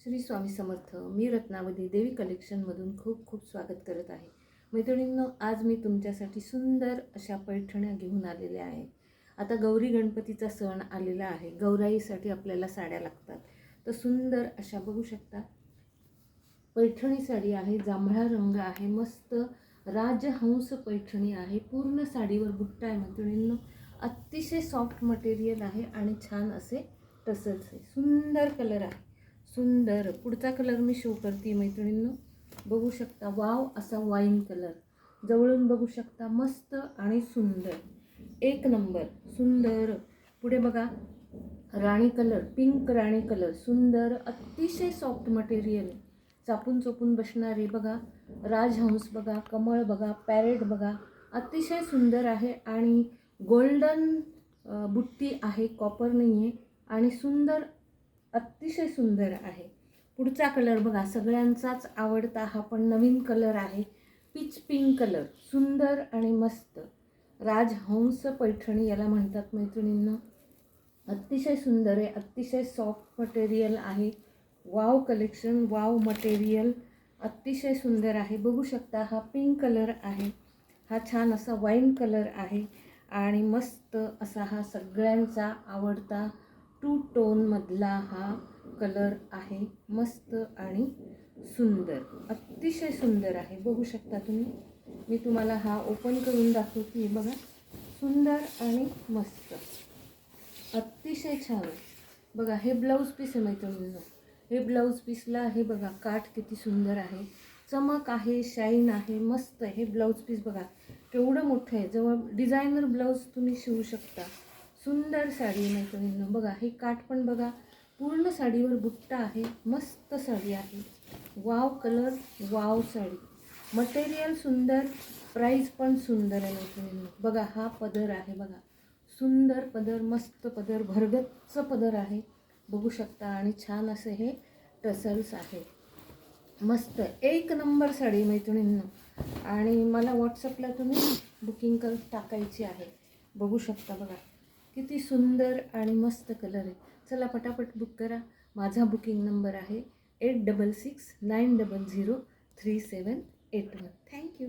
श्री स्वामी समर्थ. मी रत्नावली देवी कलेक्शनमधून खूप खूप स्वागत करत आहे. मैत्रिणींनो, आज मी तुमच्यासाठी सुंदर अशा पैठण्या घेऊन आलेले आहे. आता गौरी गणपतीचा सण आलेला आहे. गौराईसाठी आपल्याला साड्या लागतात. तर सुंदर अशा बघू शकता पैठणी साडी आहे. जांभळा रंग आहे. मस्त राजहंस पैठणी आहे. पूर्ण साडीवर बुट्टा आहे मैत्रिणींनो. अतिशय सॉफ्ट मटेरियल आहे आणि छान असे टसल्स आहे. सुंदर कलर आहे. सुंदर पुढचा कलर मी शो करते मैत्रिणींनो. बघू शकता वाव असा वाईन कलर. जवळून बघू शकता मस्त आणि सुंदर एक नंबर सुंदर. पुढे बघा राणी कलर, पिंक राणी कलर. सुंदर अतिशय सॉफ्ट मटेरियल, चापून चोपून बसणारे. बघा राजहंस बघा, कमळ बघा, पॅरेट बघा. अतिशय सुंदर आहे आणि गोल्डन बुट्टी आहे, कॉपर नाही आहे. आणि सुंदर अतिशय सुंदर आहे. पुढचा कलर बघा सगळ्यांचाच आवडता हा पण नवीन कलर आहे. Peach pink colour. सुंदर आणि मस्त राजहंस पैठणी याला म्हणतात मैत्रिणींना. अतिशय सुंदर आहे. अतिशय सॉफ्ट मटेरियल आहे. Wow collection, wow material. अतिशय सुंदर आहे. बघू शकता हा पिंक कलर आहे. हा छान असा वाईन कलर आहे आणि मस्त असा हा सगळ्यांचा आवडता टू टोनमधला हा कलर आहे. मस्त आणि सुंदर, अतिशय सुंदर आहे. बघू शकता तुम्ही. मी तुम्हाला हा ओपन करून दाखवते. बघा सुंदर आणि मस्त, अतिशय छान. बघा हे ब्लाऊज पीस आहे मैत्रिणींनो. हे ब्लाऊज पीसला हे बघा काठ किती सुंदर आहे, चमक आहे, शाईन आहे. मस्त हे ब्लाऊज पीस बघा केवढं मोठं आहे. जवळ डिझायनर ब्लाऊज तुम्ही शिवू शकता. सुंदर साडी मैत्रिणींनो. बघा हे काठ पण बघा, पूर्ण साडीवर बुट्टा आहे. मस्त साडी आहे. Wow colour, wow sari. Material सुंदर, प्राईस पण सुंदर आहे मैत्रिणींनो. बघा हा पदर आहे. बघा सुंदर पदर, मस्त पदर, भरगच्च पदर आहे. बघू शकता आणि छान असे हे टसल्स आहे. मस्त एक नंबर साडी मैत्रिणींनो. आणि मला व्हॉट्सअपला तुम्ही बुकिंग टाकायची आहे. बघू शकता बघा किती सुंदर आणि मस्त कलर आहे. चला पटापट बुक करा. माझा बुकिंग नंबर आहे 8669003781. थँक्यू.